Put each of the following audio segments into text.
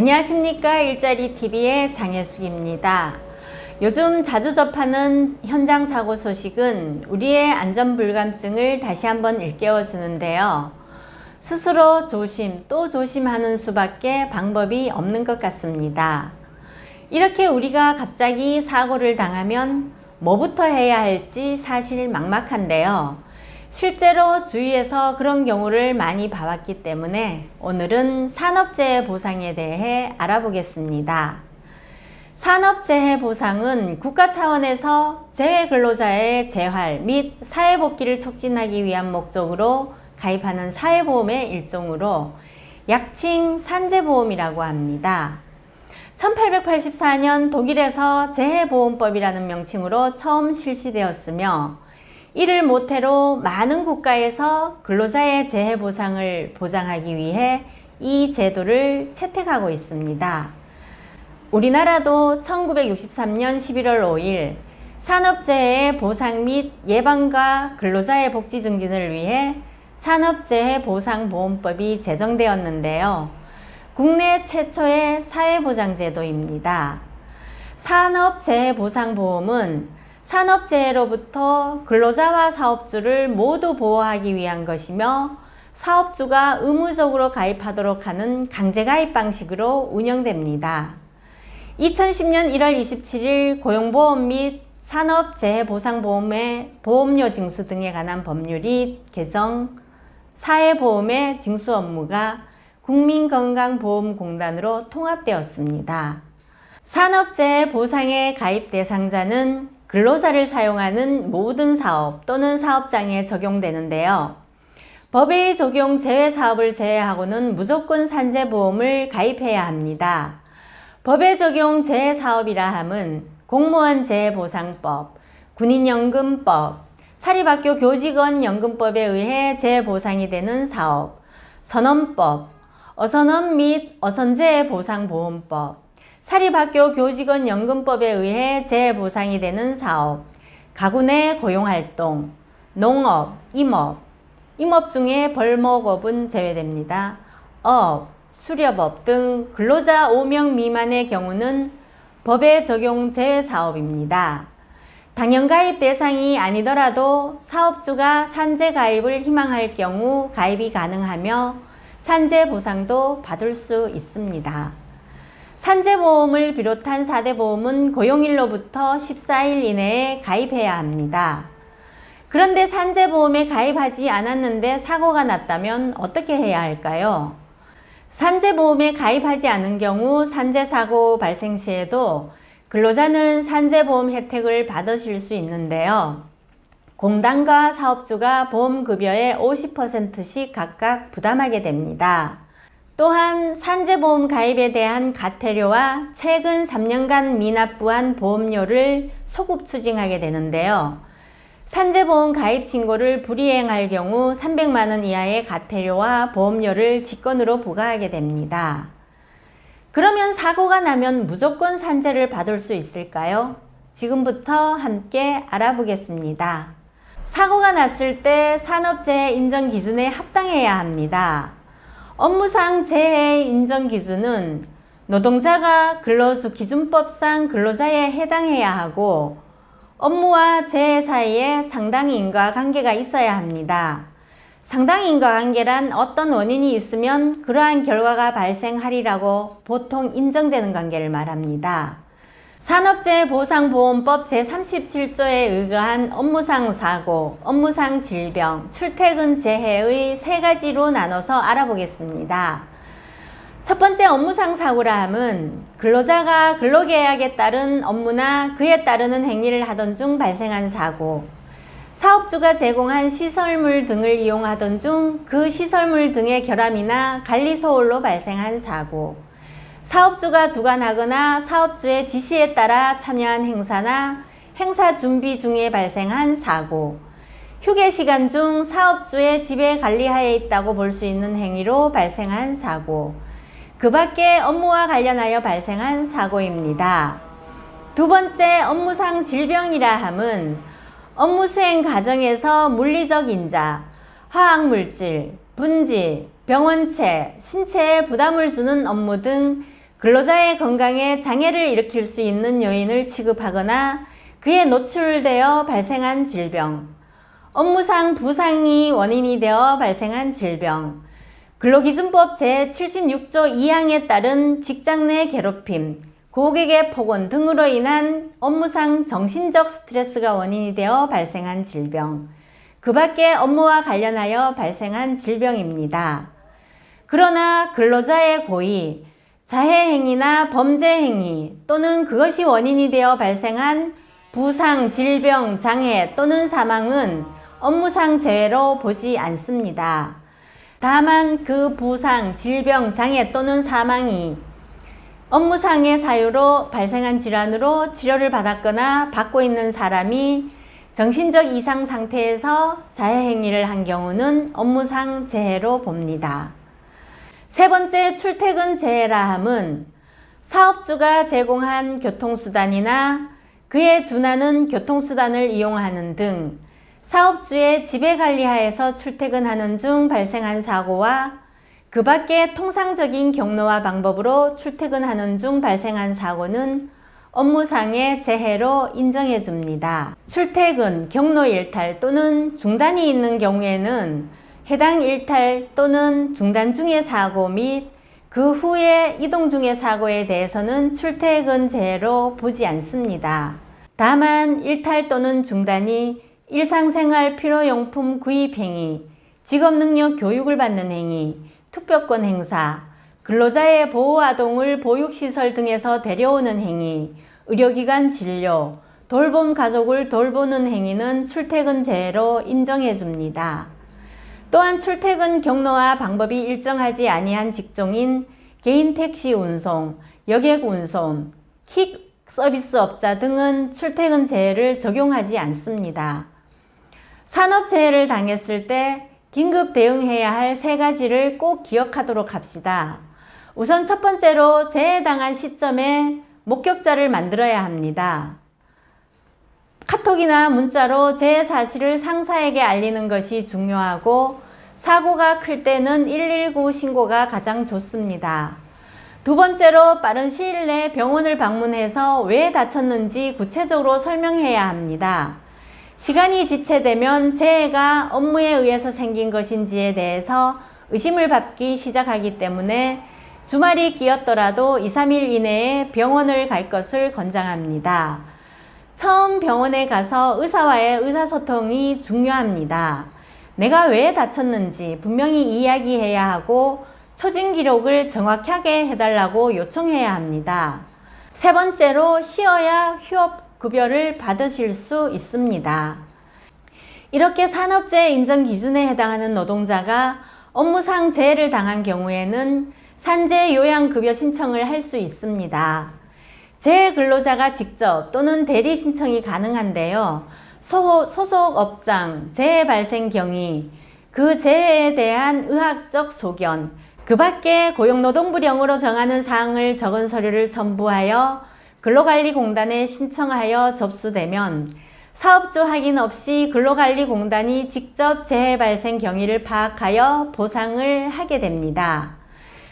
안녕하십니까. 일자리TV의 장혜숙입니다. 요즘 자주 접하는 현장 사고 소식은 우리의 안전불감증을 다시 한번 일깨워 주는데요. 스스로 조심 또 조심하는 수밖에 방법이 없는 것 같습니다. 이렇게 우리가 갑자기 사고를 당하면 뭐부터 해야 할지 사실 막막한데요. 실제로 주위에서 그런 경우를 많이 봐왔기 때문에 오늘은 산업재해 보상에 대해 알아보겠습니다. 산업재해 보상은 국가 차원에서 재해 근로자의 재활 및 사회복귀를 촉진하기 위한 목적으로 가입하는 사회보험의 일종으로 약칭 산재보험이라고 합니다. 1884년 독일에서 재해보험법이라는 명칭으로 처음 실시되었으며 이를 모태로 많은 국가에서 근로자의 재해 보상을 보장하기 위해 이 제도를 채택하고 있습니다. 우리나라도 1963년 11월 5일 산업재해 보상 및 예방과 근로자의 복지 증진을 위해 산업재해보상보험법이 제정되었는데요. 국내 최초의 사회보장제도입니다. 산업재해보상보험은 산업재해로부터 근로자와 사업주를 모두 보호하기 위한 것이며 사업주가 의무적으로 가입하도록 하는 강제가입 방식으로 운영됩니다. 2010년 1월 27일 고용보험 및 산업재해보상보험의 보험료 징수 등에 관한 법률이 개정, 사회보험의 징수 업무가 국민건강보험공단으로 통합되었습니다. 산업재해 보상의 가입 대상자는 근로자를 사용하는 모든 사업 또는 사업장에 적용되는데요. 법의 적용 제외 사업을 제외하고는 무조건 산재보험을 가입해야 합니다. 법의 적용 제외 사업이라 함은 공무원 재해보상법, 군인연금법, 사립학교 교직원 연금법에 의해 재해보상이 되는 사업, 선언법, 어선원 및 어선재해보상보험법, 사립학교 교직원 연금법에 의해 재해보상이 되는 사업, 가구 내 고용활동, 농업, 임업 중에 벌목업은 제외됩니다. 업, 수렵업 등 근로자 5명 미만의 경우는 법의 적용 제외 사업입니다. 당연가입 대상이 아니더라도 사업주가 산재가입을 희망할 경우 가입이 가능하며 산재보상도 받을 수 있습니다. 산재보험을 비롯한 4대 보험은 고용일로부터 14일 이내에 가입해야 합니다. 그런데 산재보험에 가입하지 않았는데 사고가 났다면 어떻게 해야 할까요? 산재보험에 가입하지 않은 경우 산재사고 발생 시에도 근로자는 산재보험 혜택을 받으실 수 있는데요. 공단과 사업주가 보험급여의 50%씩 각각 부담하게 됩니다. 또한 산재보험 가입에 대한 가태료와 최근 3년간 미납부한 보험료를 소급 추징하게 되는데요. 산재보험 가입 신고를 불이행할 경우 300만원 이하의 가태료와 보험료를 직권으로 부과하게 됩니다. 그러면 사고가 나면 무조건 산재를 받을 수 있을까요? 지금부터 함께 알아보겠습니다. 사고가 났을 때 산업재해 인정 기준에 합당해야 합니다. 업무상 재해 인정 기준은 노동자가 근로기준법상 근로자에 해당해야 하고 업무와 재해 사이에 상당 인과관계가 있어야 합니다. 상당 인과관계란 어떤 원인이 있으면 그러한 결과가 발생하리라고 보통 인정되는 관계를 말합니다. 산업재해보상보험법 제37조에 의거한 업무상 사고, 업무상 질병, 출퇴근 재해의 세 가지로 나눠서 알아보겠습니다. 첫 번째 업무상 사고라 함은 근로자가 근로계약에 따른 업무나 그에 따르는 행위를 하던 중 발생한 사고, 사업주가 제공한 시설물 등을 이용하던 중 그 시설물 등의 결함이나 관리 소홀로 발생한 사고, 사업주가 주관하거나 사업주의 지시에 따라 참여한 행사나 행사 준비 중에 발생한 사고, 휴게 시간 중 사업주의 지배 관리하에 있다고 볼 수 있는 행위로 발생한 사고, 그 밖에 업무와 관련하여 발생한 사고입니다. 두 번째 업무상 질병이라 함은 업무 수행 과정에서 물리적 인자, 화학물질, 분지, 병원체, 신체에 부담을 주는 업무 등 근로자의 건강에 장애를 일으킬 수 있는 요인을 취급하거나 그에 노출되어 발생한 질병, 업무상 부상이 원인이 되어 발생한 질병, 근로기준법 제76조 2항에 따른 직장 내 괴롭힘, 고객의 폭언 등으로 인한 업무상 정신적 스트레스가 원인이 되어 발생한 질병, 그 밖에 업무와 관련하여 발생한 질병입니다. 그러나 근로자의 고의, 자해행위나 범죄행위 또는 그것이 원인이 되어 발생한 부상, 질병, 장애 또는 사망은 업무상 재해로 보지 않습니다. 다만 그 부상, 질병, 장애 또는 사망이 업무상의 사유로 발생한 질환으로 치료를 받았거나 받고 있는 사람이 정신적 이상 상태에서 자해행위를 한 경우는 업무상 재해로 봅니다. 세 번째, 출퇴근 재해라 함은 사업주가 제공한 교통수단이나 그에 준하는 교통수단을 이용하는 등 사업주의 지배관리하에서 출퇴근하는 중 발생한 사고와 그 밖에 통상적인 경로와 방법으로 출퇴근하는 중 발생한 사고는 업무상의 재해로 인정해 줍니다. 출퇴근, 경로 일탈 또는 중단이 있는 경우에는 해당 일탈 또는 중단 중의 사고 및 그 후에 이동 중의 사고에 대해서는 출퇴근 재해로 보지 않습니다. 다만 일탈 또는 중단이 일상생활 필요용품 구입 행위, 직업능력 교육을 받는 행위, 투표권 행사, 근로자의 보호아동을 보육시설 등에서 데려오는 행위, 의료기관 진료, 돌봄 가족을 돌보는 행위는 출퇴근 재해로 인정해 줍니다. 또한 출퇴근 경로와 방법이 일정하지 아니한 직종인 개인 택시 운송, 여객 운송, 킥 서비스업자 등은 출퇴근 재해를 적용하지 않습니다. 산업재해를 당했을 때 긴급 대응해야 할 세 가지를 꼭 기억하도록 합시다. 우선 첫 번째로 재해당한 시점에 목격자를 만들어야 합니다. 카톡이나 문자로 재해 사실을 상사에게 알리는 것이 중요하고 사고가 클 때는 119 신고가 가장 좋습니다. 두 번째로 빠른 시일 내에 병원을 방문해서 왜 다쳤는지 구체적으로 설명해야 합니다. 시간이 지체되면 재해가 업무에 의해서 생긴 것인지에 대해서 의심을 받기 시작하기 때문에 주말이 끼었더라도 2, 3일 이내에 병원을 갈 것을 권장합니다. 처음 병원에 가서 의사와의 의사소통이 중요합니다. 내가 왜 다쳤는지 분명히 이야기해야 하고 초진 기록을 정확하게 해달라고 요청해야 합니다. 세 번째로 쉬어야 휴업급여를 받으실 수 있습니다. 이렇게 산업재해 인정 기준에 해당하는 노동자가 업무상 재해를 당한 경우에는 산재 요양급여 신청을 할 수 있습니다. 재해 근로자가 직접 또는 대리 신청이 가능한데요. 소속 업장, 재해 발생 경위, 그 재해에 대한 의학적 소견, 그 밖에 고용노동부령으로 정하는 사항을 적은 서류를 첨부하여 근로관리공단에 신청하여 접수되면 사업주 확인 없이 근로관리공단이 직접 재해 발생 경위를 파악하여 보상을 하게 됩니다.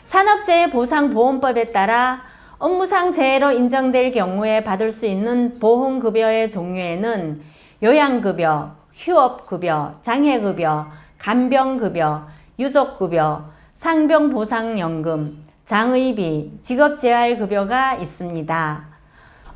산업재해보상보험법에 따라 업무상 재해로 인정될 경우에 받을 수 있는 보험급여의 종류에는 요양급여, 휴업급여, 장해급여, 간병급여, 유족급여, 상병보상연금, 장의비, 직업재활급여가 있습니다.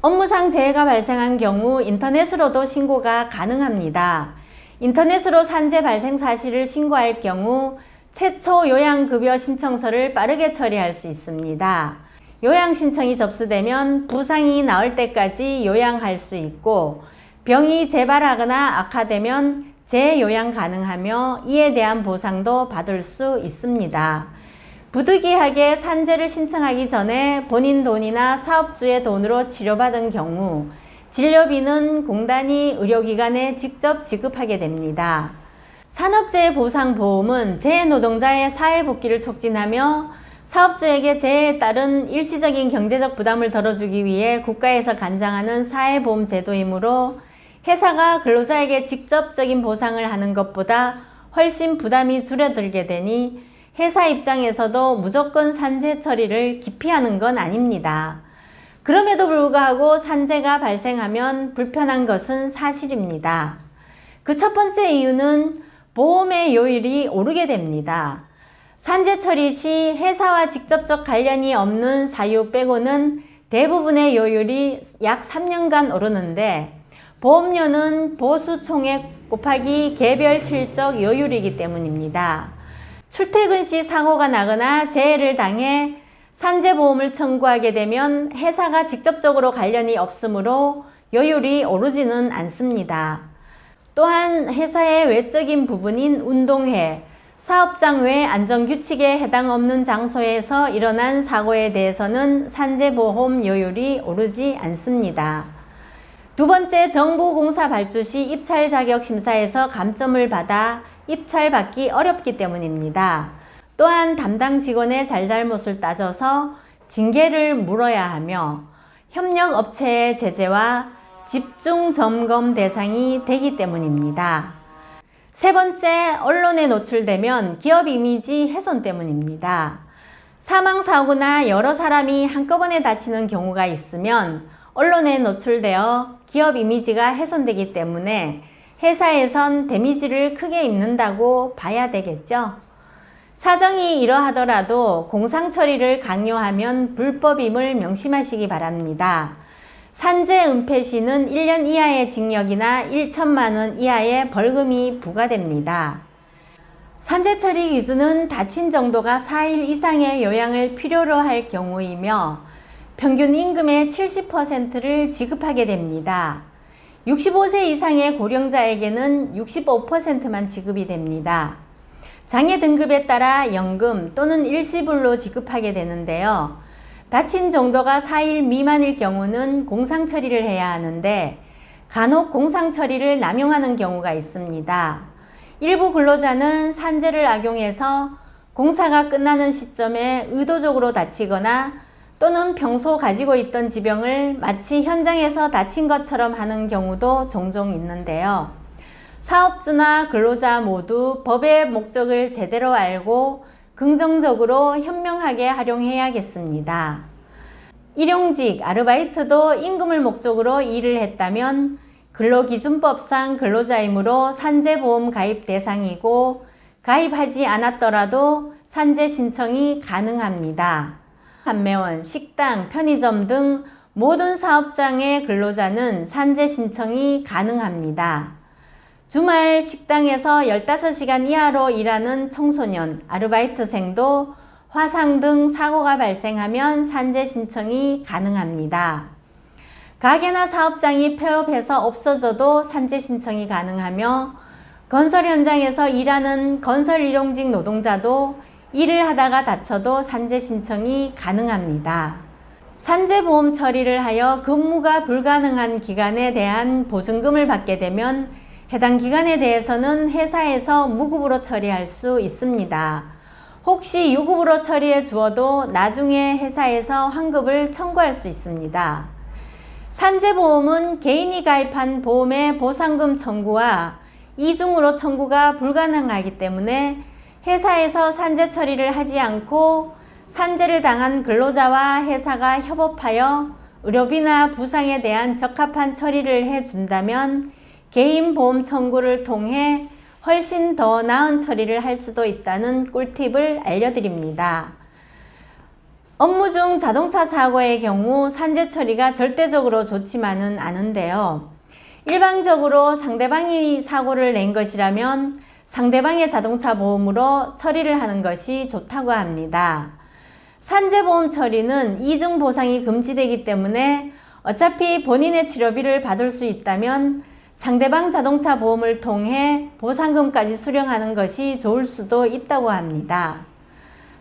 업무상 재해가 발생한 경우 인터넷으로도 신고가 가능합니다. 인터넷으로 산재 발생 사실을 신고할 경우 최초 요양급여 신청서를 빠르게 처리할 수 있습니다. 요양 신청이 접수되면 부상이 나을 때까지 요양할 수 있고 병이 재발하거나 악화되면 재요양 가능하며 이에 대한 보상도 받을 수 있습니다. 부득이하게 산재를 신청하기 전에 본인 돈이나 사업주의 돈으로 치료받은 경우 진료비는 공단이 의료기관에 직접 지급하게 됩니다. 산업재해보상보험은 재해노동자의 사회복귀를 촉진하며 사업주에게 재해에 따른 일시적인 경제적 부담을 덜어주기 위해 국가에서 간장하는 사회보험 제도이므로 회사가 근로자에게 직접적인 보상을 하는 것보다 훨씬 부담이 줄어들게 되니 회사 입장에서도 무조건 산재 처리를 기피하는 건 아닙니다. 그럼에도 불구하고 산재가 발생하면 불편한 것은 사실입니다. 그 첫 번째 이유는 보험의 요율이 오르게 됩니다. 산재 처리 시 회사와 직접적 관련이 없는 사유 빼고는 대부분의 요율이 약 3년간 오르는데, 보험료는 보수 총액 곱하기 개별 실적 요율이기 때문입니다. 출퇴근 시 사고가 나거나 재해를 당해 산재보험을 청구하게 되면 회사가 직접적으로 관련이 없으므로 요율이 오르지는 않습니다. 또한 회사의 외적인 부분인 운동회, 사업장 외 안전규칙에 해당 없는 장소에서 일어난 사고에 대해서는 산재보험 요율이 오르지 않습니다. 두 번째, 정부 공사 발주 시 입찰 자격 심사에서 감점을 받아 입찰받기 어렵기 때문입니다. 또한 담당 직원의 잘잘못을 따져서 징계를 물어야 하며 협력업체의 제재와 집중 점검 대상이 되기 때문입니다. 세 번째, 언론에 노출되면 기업 이미지 훼손 때문입니다. 사망사고나 여러 사람이 한꺼번에 다치는 경우가 있으면 언론에 노출되어 기업 이미지가 훼손되기 때문에 회사에선 데미지를 크게 입는다고 봐야 되겠죠. 사정이 이러하더라도 공상 처리를 강요하면 불법임을 명심하시기 바랍니다. 산재 은폐 시는 1년 이하의 징역이나 1천만 원 이하의 벌금이 부과됩니다. 산재 처리 기준은 다친 정도가 4일 이상의 요양을 필요로 할 경우이며 평균 임금의 70%를 지급하게 됩니다. 65세 이상의 고령자에게는 65%만 지급이 됩니다. 장애 등급에 따라 연금 또는 일시불로 지급하게 되는데요. 다친 정도가 4일 미만일 경우는 공상 처리를 해야 하는데 간혹 공상 처리를 남용하는 경우가 있습니다. 일부 근로자는 산재를 악용해서 공사가 끝나는 시점에 의도적으로 다치거나 또는 평소 가지고 있던 지병을 마치 현장에서 다친 것처럼 하는 경우도 종종 있는데요. 사업주나 근로자 모두 법의 목적을 제대로 알고 긍정적으로 현명하게 활용해야겠습니다. 일용직, 아르바이트도 임금을 목적으로 일을 했다면 근로기준법상 근로자이므로 산재보험 가입 대상이고 가입하지 않았더라도 산재 신청이 가능합니다. 판매원, 식당, 편의점 등 모든 사업장의 근로자는 산재 신청이 가능합니다. 주말 식당에서 15시간 이하로 일하는 청소년, 아르바이트생도 화상 등 사고가 발생하면 산재 신청이 가능합니다. 가게나 사업장이 폐업해서 없어져도 산재 신청이 가능하며 건설 현장에서 일하는 건설 일용직 노동자도 일을 하다가 다쳐도 산재 신청이 가능합니다. 산재보험 처리를 하여 근무가 불가능한 기간에 대한 보증금을 받게 되면 해당 기간에 대해서는 회사에서 무급으로 처리할 수 있습니다. 혹시 유급으로 처리해 주어도 나중에 회사에서 환급을 청구할 수 있습니다. 산재보험은 개인이 가입한 보험의 보상금 청구와 이중으로 청구가 불가능하기 때문에 회사에서 산재 처리를 하지 않고 산재를 당한 근로자와 회사가 협업하여 의료비나 부상에 대한 적합한 처리를 해준다면 개인 보험 청구를 통해 훨씬 더 나은 처리를 할 수도 있다는 꿀팁을 알려드립니다. 업무 중 자동차 사고의 경우 산재 처리가 절대적으로 좋지만은 않은데요. 일반적으로 상대방이 사고를 낸 것이라면 상대방의 자동차 보험으로 처리를 하는 것이 좋다고 합니다. 산재보험 처리는 이중 보상이 금지되기 때문에 어차피 본인의 치료비를 받을 수 있다면 상대방 자동차 보험을 통해 보상금까지 수령하는 것이 좋을 수도 있다고 합니다.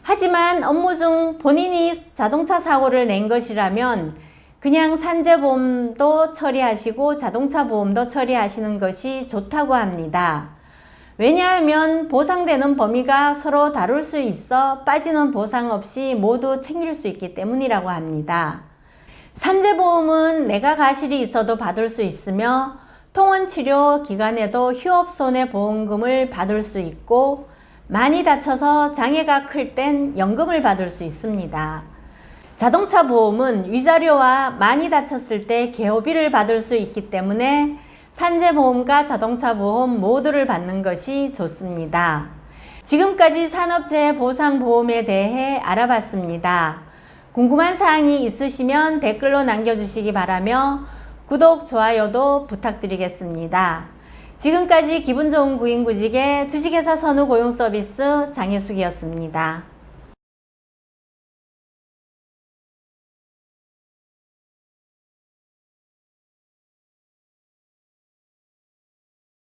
하지만 업무 중 본인이 자동차 사고를 낸 것이라면 그냥 산재보험도 처리하시고 자동차 보험도 처리하시는 것이 좋다고 합니다. 왜냐하면 보상되는 범위가 서로 다를 수 있어 빠지는 보상 없이 모두 챙길 수 있기 때문이라고 합니다. 산재보험은 내가 가실이 있어도 받을 수 있으며 통원치료 기간에도 휴업손해보험금을 받을 수 있고 많이 다쳐서 장애가 클 땐 연금을 받을 수 있습니다. 자동차 보험은 위자료와 많이 다쳤을 때 개호비를 받을 수 있기 때문에 산재보험과 자동차 보험 모두를 받는 것이 좋습니다. 지금까지 산업재해보상보험에 대해 알아봤습니다. 궁금한 사항이 있으시면 댓글로 남겨주시기 바라며 구독, 좋아요도 부탁드리겠습니다. 지금까지 기분 좋은 구인구직의 주식회사 선후고용서비스 장혜숙이었습니다.